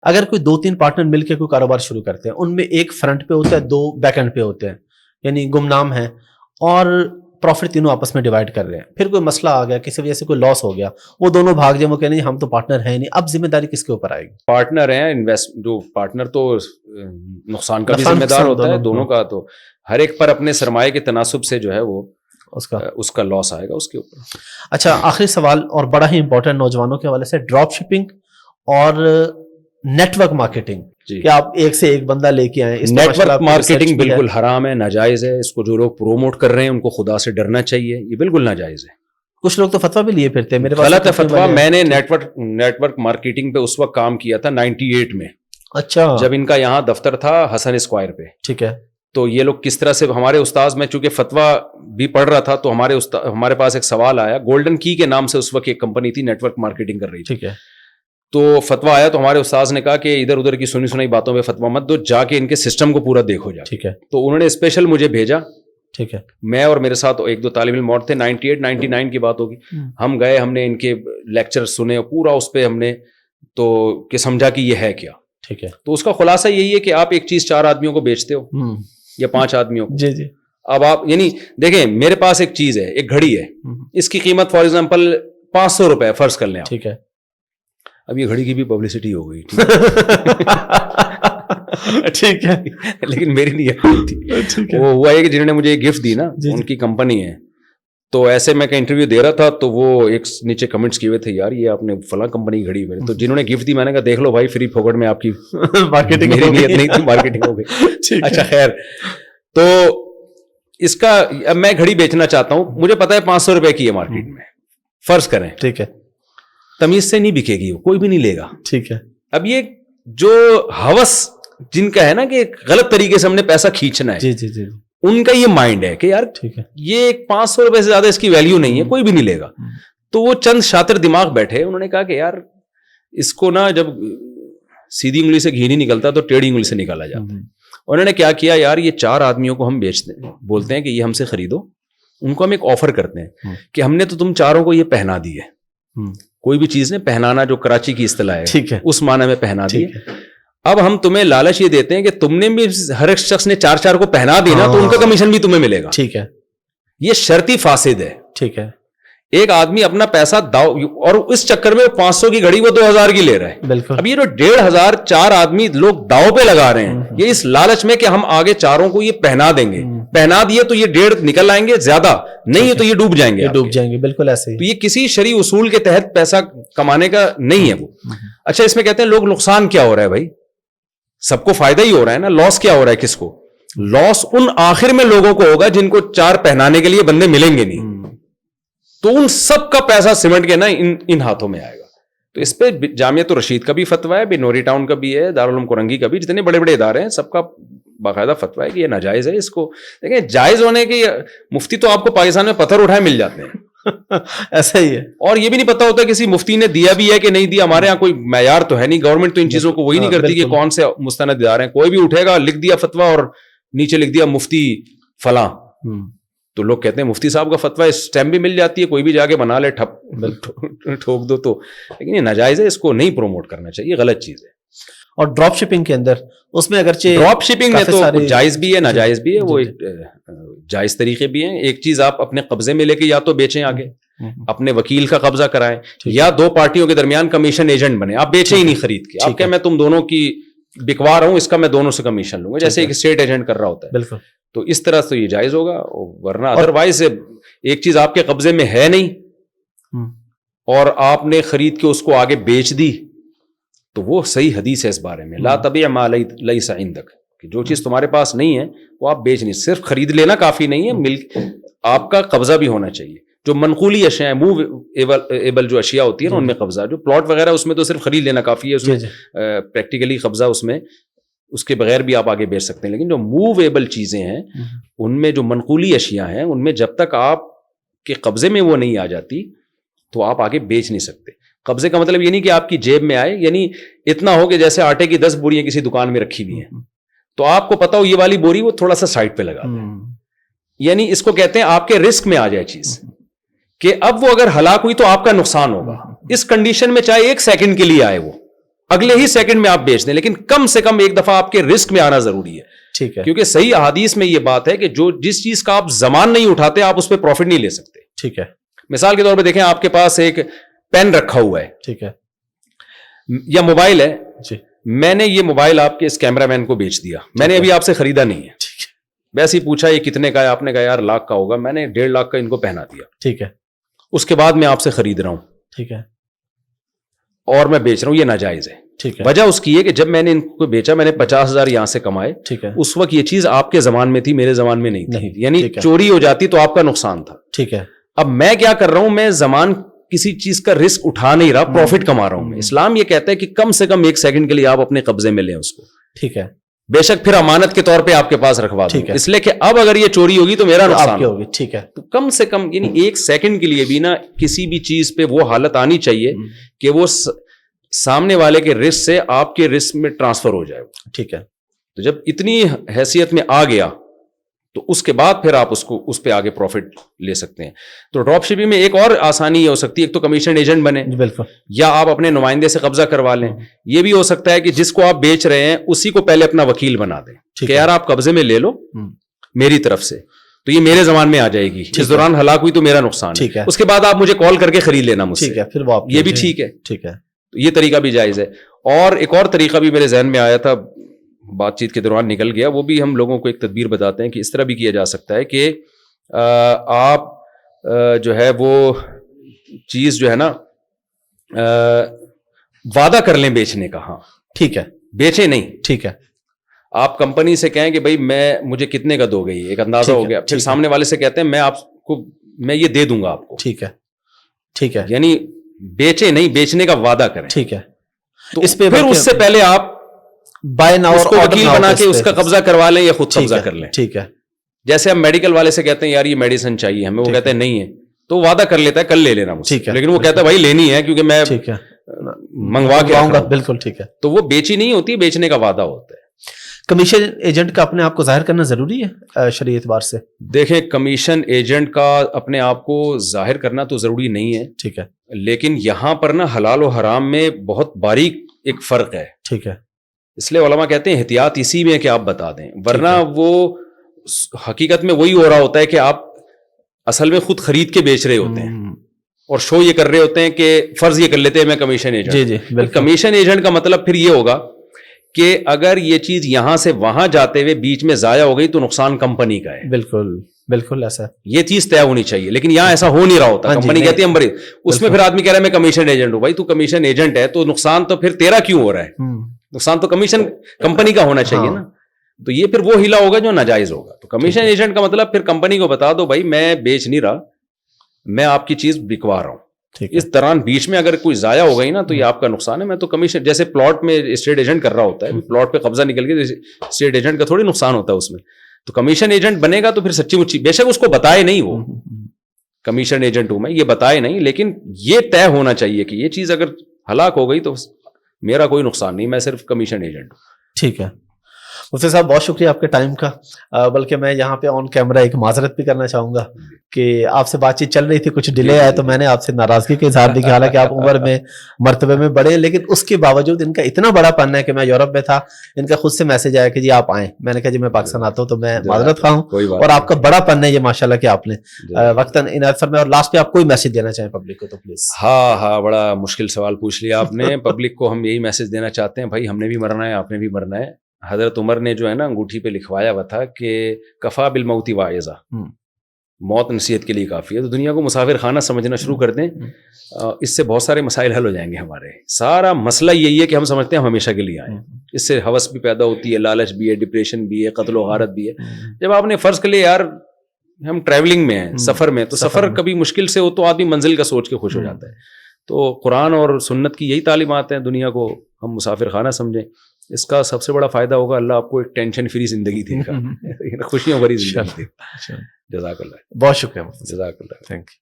اگر کوئی 2-3 پارٹنر مل کے کوئی کاروبار شروع کرتے ہیں, ان میں ایک فرنٹ پہ ہوتا ہے, 2 بیک اینڈ پہ ہوتے ہیں, یعنی گمنام ہیں, اور پروفٹ تینوں آپس میں ڈیوائڈ کر رہے ہیں. پھر کوئی مسئلہ آ گیا, کسی وجہ سے کوئی لاس ہو گیا, وہ دونوں بھاگ جائیں, وہ کہنے ہم تو پارٹنر ہیں نہیں, اب ذمہ داری کس کے اوپر آئے گی؟ پارٹنر ہیں, جو پارٹنر تو نقصان کا بھی ذمہ دار ہوتا ہے دونوں کا, تو ہر ایک پر اپنے سرمایہ کے تناسب سے جو ہے وہ اس کا لاس آئے گا اس کے اوپر. اچھا, آخری سوال اور بڑا ہی امپورٹنٹ نوجوانوں کے حوالے سے, ڈراپ شپنگ اور نیٹ ورک مارکیٹنگ, کہ آپ ایک سے ایک بندہ لے کے آئیں. نیٹ ورک مارکیٹنگ بالکل حرام ہے, ناجائز ہے. اس کو جو لوگ پروموٹ کر رہے ہیں ان کو خدا سے ڈرنا چاہیے, یہ بالکل ناجائز ہے. کچھ لوگ تو فتویٰ بھی لیے پھرتے ہیں, میرے پاس غلط ہے فتویٰ. میں نے نیٹ ورک مارکیٹنگ پہ اس وقت کام کیا تھا 98 میں. اچھا, جب ان کا یہاں دفتر تھا حسن اسکوائر پہ. ٹھیک ہے. تو یہ لوگ کس طرح سے, ہمارے استاذ, میں چونکہ فتویٰ بھی پڑھ رہا تھا تو ہمارے پاس ایک سوال آیا, گولڈن کی کے نام سے اس وقت ایک کمپنی تھی نیٹ ورک مارکیٹنگ کر رہی تھی. ٹھیک ہے. تو فتویٰ آیا تو ہمارے استاذ نے کہا کہ ادھر ادھر کی سنی سنائی باتوں میں فتویٰ مت دو, جا کے ان کے سسٹم کو پورا دیکھو جا. ٹھیک ہے. تو انہوں نے اسپیشل مجھے بھیجا. ٹھیک ہے. میں اور میرے ساتھ 1-2 طالب علم اور تھے, 98-99 کی بات ہوگی. ہم گئے, ہم نے ان کے لیکچر سنے پورا, اس پہ ہم نے تو کہ سمجھا کہ یہ ہے کیا. ٹھیک ہے. تو اس کا خلاصہ یہی ہے کہ آپ ایک چیز 4 آدمیوں کو بیچتے ہو یا 5 آدمیوں کو. جی جی. اب آپ یعنی دیکھیں, میرے پاس ایک چیز ہے, ایک گھڑی ہے, اس کی قیمت فار ایگزامپل 500 روپے فرض کر لیں آپ. ٹھیک ہے. اب یہ گھڑی کی بھی پبلسٹی ہو گئی, ٹھیک ہے, لیکن میری نیت نہیں تھی. وہ ہوا ہے کہ جنہوں نے مجھے گفٹ دی نا, ان کی کمپنی ہے. تو ایسے میں انٹرویو دے رہا تھا تو وہ ایک نیچے کمنٹس کیے ہوئے تھے, یار یہ آپ نے فلاں کمپنی گھڑی ہوئی. تو جنہوں نے گفٹ دی, میں نے کہا دیکھ لو بھائی, فری پھوکٹ میں آپ کی مارکیٹنگ, میری نیت نہیں تھی, مارکیٹنگ ہو گئی. اچھا خیر, تو اس کا اب میں گھڑی بیچنا چاہتا ہوں, مجھے پتا ہے 500 روپے کی ہے مارکیٹ میں, فرض کریں. ٹھیک ہے. تمیز سے نہیں بکے گی, کوئی بھی نہیں لے گا. ٹھیک ہے. اب یہ جو ہوس جن کا ہے نا کہ غلط طریقے سے ہم نے پیسہ کھینچنا ہے, جی جی جی, ان کا یہ مائنڈ ہے کہ یار ٹھیک ہے, یہ 500 روپے سے زیادہ اس کی ویلیو نہیں ہے, کوئی بھی نہیں لے گا. تو وہ چند شاطر دماغ بیٹھے, انہوں نے کہا کہ یار اس کو نا جب سیدھی انگلی سے گھی نہیں نکلتا تو ٹیڑھی انگلی سے نکالا جاتا ہے. انہوں نے کیا کیا, یار یہ 4 آدمیوں کو ہم بیچتے ہیں, بولتے ہیں کہ یہ ہم سے خریدو. ان کو ہم ایک آفر کرتے ہیں کہ ہم نے تو تم چاروں کو یہ پہنا دی ہے. کوئی بھی چیز نے پہنانا, جو کراچی کی اصطلاح ہے, ٹھیک ہے, اس معنی میں پہنا دی. اب ہم تمہیں لالچ یہ دیتے ہیں کہ تم نے بھی ہر ایک شخص نے 4 کو پہنا دی نا, تو ان کا کمیشن بھی تمہیں ملے گا. ٹھیک ہے. یہ شرطی فاسد ہے. ٹھیک ہے. ایک آدمی اپنا پیسہ داؤ, اور اس چکر میں 500 کی گھڑی وہ 2000 کی لے رہا ہے. بالکل. اب یہ جو 1500 4 آدمی لوگ داؤ پہ لگا رہے ہیں, یہ اس لالچ میں کہ ہم آگے 4 کو یہ پہنا دیں گے, پہنا دیے تو یہ 1.5 نکل آئیں گے, زیادہ نہیں ہے تو یہ ڈوب جائیں گے. ڈوب جائیں گے, بالکل ایسے ہی. تو یہ کسی شرعی اصول کے تحت پیسہ کمانے کا نہیں ہے وہ. اچھا, اس میں کہتے ہیں لوگ نقصان کیا ہو رہا ہے بھائی, سب کو فائدہ ہی ہو رہا ہے نا, لاس کیا ہو رہا ہے کس کو؟ لاس ان آخر میں لوگوں کو ہوگا جن کو 4 پہنانے کے لیے بندے ملیں گے نہیں, تو ان سب کا پیسہ سمٹ کے نا ان ہاتھوں میں آئے گا. تو اس پہ جامعۃ الرشید کا بھی فتویٰ ہے, بنوری ٹاؤن کا بھی ہے, دارالعلوم کورنگی کا بھی, جتنے بڑے بڑے ادارے ہیں سب کا باقاعدہ فتویٰ ہے کہ یہ ناجائز ہے. اس کو دیکھیں, جائز ہونے کے مفتی تو آپ کو پاکستان میں پتھر اٹھائے مل جاتے ہیں. ایسا ہی ہے, اور یہ بھی نہیں پتا ہوتا کسی مفتی نے دیا بھی ہے کہ نہیں دیا. ہمارے یہاں کوئی معیار تو ہے نہیں, گورنمنٹ تو ان چیزوں کو وہی نہیں کرتی کہ کون سے مستند ادارے ہیں. کوئی بھی اٹھے گا, لکھ دیا فتویٰ اور نیچے لکھ دیا مفتی فلاں, تو لوگ کہتے ہیں مفتی صاحب کا فتویٰ, اسٹیمپ بھی مل جاتی ہے, کوئی بھی جا کے بنا لے, ٹھوک دو. تو لیکن یہ ناجائز ہے, اس کو نہیں پروموٹ کرنا چاہیے, غلط چیز ہے. اور ڈراپ شپنگ کے اندر, اس میں اگرچہ ڈراپ شپنگ میں تو جائز بھی ہے, ناجائز بھی ہے. وہ جائز طریقے بھی ہیں. ایک چیز آپ اپنے قبضے میں لے کے یا تو بیچیں آگے, اپنے وکیل کا قبضہ کرائیں, یا 2 پارٹیوں کے درمیان کمیشن ایجنٹ بنے. آپ بیچیں ہی نہیں خرید کے, آپ کہ میں تم دونوں کی بکوا رہا ہوں, اس کا میں دونوں سے کمیشن لوں گا, جیسے ایک اسٹیٹ ایجنٹ کر رہا ہوتا ہے. بالکل. تو اس طرح سے یہ جائز ہوگا, ورنہ ادروائز ایک چیز آپ کے قبضے میں ہے نہیں اور آپ نے خرید کے اس کو آگے بیچ دی, تو وہ صحیح حدیث ہے اس بارے میں, لا تبیع ما لیس عندک, کہ جو چیز تمہارے پاس نہیں ہے وہ آپ بیچ نہیں. صرف خرید لینا کافی نہیں ہے, ملک آپ کا قبضہ بھی ہونا چاہیے. جو منقولی اشیاء ہیں, موو ایبل جو اشیاء ہوتی ہے نا, ان میں قبضہ. جو پلاٹ وغیرہ اس میں تو صرف خرید لینا کافی ہے, اس میں پریکٹیکلی قبضہ اس میں, اس کے بغیر بھی آپ آگے بیچ سکتے ہیں. لیکن جو موو ایبل چیزیں ہیں, ان میں جو منقولی اشیاء ہیں, ان میں جب تک آپ کے قبضے میں وہ نہیں آ جاتی تو آپ آگے بیچ نہیں سکتے. قبضے کا مطلب یہ نہیں کہ آپ کی جیب میں آئے, یعنی اتنا ہو کہ جیسے آٹے کی 10 بوریاں کسی دکان میں رکھی ہوئی ہیں, تو آپ کو پتا ہو یہ والی بوری وہ تھوڑا سا سائڈ پہ لگا دیں, یعنی اس کو کہتے ہیں آپ کے رسک میں آ جائے چیز, کہ اب وہ اگر ہلاک ہوئی تو آپ کا نقصان ہوگا. اس کنڈیشن میں چاہے 1 سیکنڈ کے لیے آئے وہ, اگلے ہی سیکنڈ میں آپ بیچ دیں, لیکن کم سے کم ایک دفعہ آپ کے رسک میں آنا ضروری ہے. ٹھیک ہے, کیونکہ صحیح احادیث میں یہ بات ہے کہ جس چیز کا آپ زمان نہیں اٹھاتے آپ اس پہ پروفٹ نہیں لے سکتے. ٹھیک ہے, مثال کے طور پہ دیکھیں آپ کے پاس ایک پین رکھا ہوا ہے, ٹھیک ہے, یا موبائل ہے, جی, میں نے یہ موبائل آپ کے اس کیمرہ مین کو بیچ دیا, میں نے ابھی آپ سے خریدا نہیں ہے, ویسے ہی پوچھا یہ کتنے کا ہے, آپ نے کہا یار لاکھ کا ہوگا, میں نے 1.5 لاکھ کا ان کو پہنا دیا. ٹھیک ہے, اس کے بعد میں آپ سے خرید رہا ہوں, ٹھیک ہے, اور میں بیچ رہا ہوں, یہ ناجائز ہے. ٹھیک ہے, وجہ اس کی ہے کہ جب میں نے ان کو بیچا میں نے 50,000 یہاں سے کمائے, ٹھیک ہے, اس وقت یہ چیز آپ کے زمان میں تھی, میرے زمان میں نہیں تھی, یعنی ٹھیک ہے, چوری ہو جاتی تو آپ کا نقصان تھا. ٹھیک ہے. اب میں کیا کر رہا ہوں, میں زمان کسی چیز کا رسک اٹھا نہیں رہا, پروفٹ کما رہا ہوں میں. اسلام یہ کہتا ہے کہ کم سے کم 1 سیکنڈ کے لیے آپ اپنے قبضے میں لیں اس کو. ٹھیک ہے, بے شک پھر امانت کے طور پہ آپ کے پاس رکھوا دوں, اس لیے کہ اب اگر یہ چوری ہوگی تو میرا نقصان ہوگی. ٹھیک ہے, تو کم سے کم یعنی 1 سیکنڈ کے لیے بھی نا کسی بھی چیز پہ وہ حالت آنی چاہیے کہ وہ سامنے والے کے رسک سے آپ کے رسک میں ٹرانسفر ہو جائے. ٹھیک ہے, تو جب اتنی حیثیت میں آ گیا تو اس کے بعد پھر آپ اس پہ آگے پروفٹ لے سکتے ہیں. تو ڈراپ شپنگ میں ایک اور آسانی یہ ہو سکتی ہے, ایک تو کمیشن ایجنٹ بنے, بالکل, یا آپ اپنے نمائندے سے قبضہ کروا لیں. یہ بھی ہو سکتا ہے کہ جس کو آپ بیچ رہے ہیں اسی کو پہلے اپنا وکیل بنا دیں کہ یار آپ قبضے میں لے لو میری طرف سے, تو یہ میرے زمان میں آ جائے گی, اس دوران ہلاک ہوئی تو میرا نقصان ہے, اس کے بعد آپ مجھے کال کر کے خرید لینا مجھ سے, پھر وہ یہ بھی ٹھیک ہے. ٹھیک ہے, یہ طریقہ بھی جائز ہے. اور ایک اور طریقہ بھی میرے ذہن میں آیا تھا, بات چیت کے دوران نکل گیا, وہ بھی ہم لوگوں کو ایک تدبیر بتاتے ہیں کہ اس طرح بھی کیا جا سکتا ہے کہ آپ جو ہے وہ چیز جو ہے نا وعدہ کر لیں بیچنے کا. ہاں ٹھیک ہے, بیچے نہیں, ٹھیک ہے, آپ کمپنی سے کہیں کہ بھائی مجھے کتنے کا دو گئی, ایک اندازہ ہو گیا, پھر سامنے والے سے کہتے ہیں میں یہ دے دوں گا آپ کو. ٹھیک ہے, ٹھیک ہے, یعنی بیچے نہیں, بیچنے کا وعدہ کریں. ٹھیک ہے, تو اس پہ پھر اس سے پہلے آپ بائی ناؤ اس کو وکیل بنا کے اس کا قبضہ کروا لیں یا خود قبضہ کر لیں. ٹھیک ہے, جیسے ہم میڈیکل والے سے کہتے ہیں یار یہ میڈیسن چاہیے ہمیں, وہ کہتے ہیں نہیں ہے, تو وعدہ کر لیتا ہے کل لے لینا مجھ سے, لیکن وہ کہتا ہے بھائی لینی ہے کیونکہ میں منگوا کے آؤں گا. بالکل ٹھیک ہے, تو وہ بیچی نہیں ہوتی, بیچنے کا وعدہ ہوتا ہے. کمیشن ایجنٹ کا اپنے آپ کو ظاہر کرنا ضروری ہے شرعی اعتبار سے؟ دیکھیں کمیشن ایجنٹ کا اپنے آپ کو ظاہر کرنا تو ضروری نہیں ہے, ٹھیک ہے, لیکن یہاں پر نا حلال و حرام میں بہت باریک ایک فرق ہے. ٹھیک ہے, اس لیے علماء کہتے ہیں احتیاط اسی میں کہ آپ بتا دیں, ورنہ وہ حقیقت میں وہی ہو رہا ہوتا ہے کہ آپ اصل میں خود خرید کے بیچ رہے ہوتے ہیں اور شو یہ کر رہے ہوتے ہیں کہ فرض یہ کر لیتے ہیں میں کمیشن ایجنٹ. جی جی, کمیشن ایجنٹ کا مطلب پھر یہ ہوگا کہ اگر یہ چیز یہاں سے وہاں جاتے ہوئے بیچ میں ضائع ہو گئی تو نقصان کمپنی کا ہے. بالکل بالکل ایسا یہ چیز طے ہونی چاہیے, لیکن یہاں ایسا ہو نہیں رہا ہوتا. کمپنی کہتی ہے اس میں پھر آدمی کہہ رہا ہے میں کمیشن ایجنٹ ہوں. بھائی تو کمیشن ایجنٹ ہے تو نقصان تو پھر تیرا کیوں ہو رہا ہے, نقصان تو کمیشن کمپنی کا ہونا چاہیے نا. تو یہ پھر وہ ہلا ہوگا جو ناجائز ہوگا. تو کمیشن ایجنٹ کا مطلب پھر کمپنی کو بتا دو بھائی میں بیچ نہیں رہا, میں آپ کی چیز بکوا رہا ہوں, اس دوران بیچ میں اگر کوئی ضائع ہو گئی نا تو یہ آپ کا نقصان ہے. میں تو کمیشن جیسے پلاٹ میں اسٹیٹ ایجنٹ کر رہا ہوتا ہے, پلاٹ پہ قبضہ نکل گیا اسٹیٹ ایجنٹ کا تھوڑی نقصان ہوتا ہے اس میں. تو کمیشن ایجنٹ بنے گا تو پھر سچی مچی بے شک اس کو بتائے نہیں, وہ کمیشن ایجنٹ ہوں میں یہ بتائے نہیں, لیکن یہ طے ہونا چاہیے کہ یہ چیز اگر ہلاک ہو گئی تو میرا کوئی نقصان نہیں, میں صرف کمیشن ایجنٹ ہوں. ٹھیک ہے مفتی صاحب, بہت شکریہ آپ کے ٹائم کا. بلکہ میں یہاں پہ آن کیمرہ ایک معذرت بھی کرنا چاہوں گا کہ آپ سے بات چیت چل رہی تھی, کچھ ڈیلے آیا تو میں نے آپ سے ناراضگی کا اظہار بھی کیا, حالانکہ آپ عمر میں مرتبے میں بڑے, لیکن اس کے باوجود ان کا اتنا بڑا پن ہے کہ میں یورپ میں تھا, ان کا خود سے میسج آیا کہ جی آپ آئیں, میں نے کہا جی میں پاکستان آتا ہوں, تو میں معذرت خواہ ہوں. اور آپ کا بڑا پن ہے یہ ماشاءاللہ کہ آپ نے وقتاً عنایت فرمایا. اور لاسٹ پہ آپ کوئی میسج دینا چاہیں پبلک کو تو پلیز. ہاں بڑا مشکل سوال پوچھ لیا آپ نے. پبلک کو ہم یہی میسج دینا چاہتے ہیں, بھائی ہم نے بھی مرنا ہے, آپ نے بھی مرنا ہے. حضرت عمر نے جو ہے نا انگوٹھی پہ لکھوایا ہوا تھا کہ کفا بالموت واعظہ, موت نصیحت کے لیے کافی ہے. تو دنیا کو مسافر خانہ سمجھنا شروع کر دیں, اس سے بہت سارے مسائل حل ہو جائیں گے ہمارے. سارا مسئلہ یہی ہے کہ ہم سمجھتے ہیں ہم ہمیشہ کے لیے آئے, اس سے ہوس بھی پیدا ہوتی ہے, لالچ بھی ہے, ڈپریشن بھی ہے, قتل و غارت بھی ہے. جب آپ نے فرض کر لیا یار ہم ٹریولنگ میں ہیں, سفر میں, تو سفر کبھی مشکل سے ہو تو آدمی منزل کا سوچ کے خوش ہو جاتا ہے. تو قرآن اور سنت کی یہی تعلیمات ہیں, دنیا کو ہم مسافر خانہ سمجھیں. اس کا سب سے بڑا فائدہ ہوگا اللہ آپ کو ایک ٹینشن فری زندگی دے گا, خوشیوں بھری زندگی دے گا. جزاک اللہ, بہت شکریہ. جزاک اللہ, تھینک یو.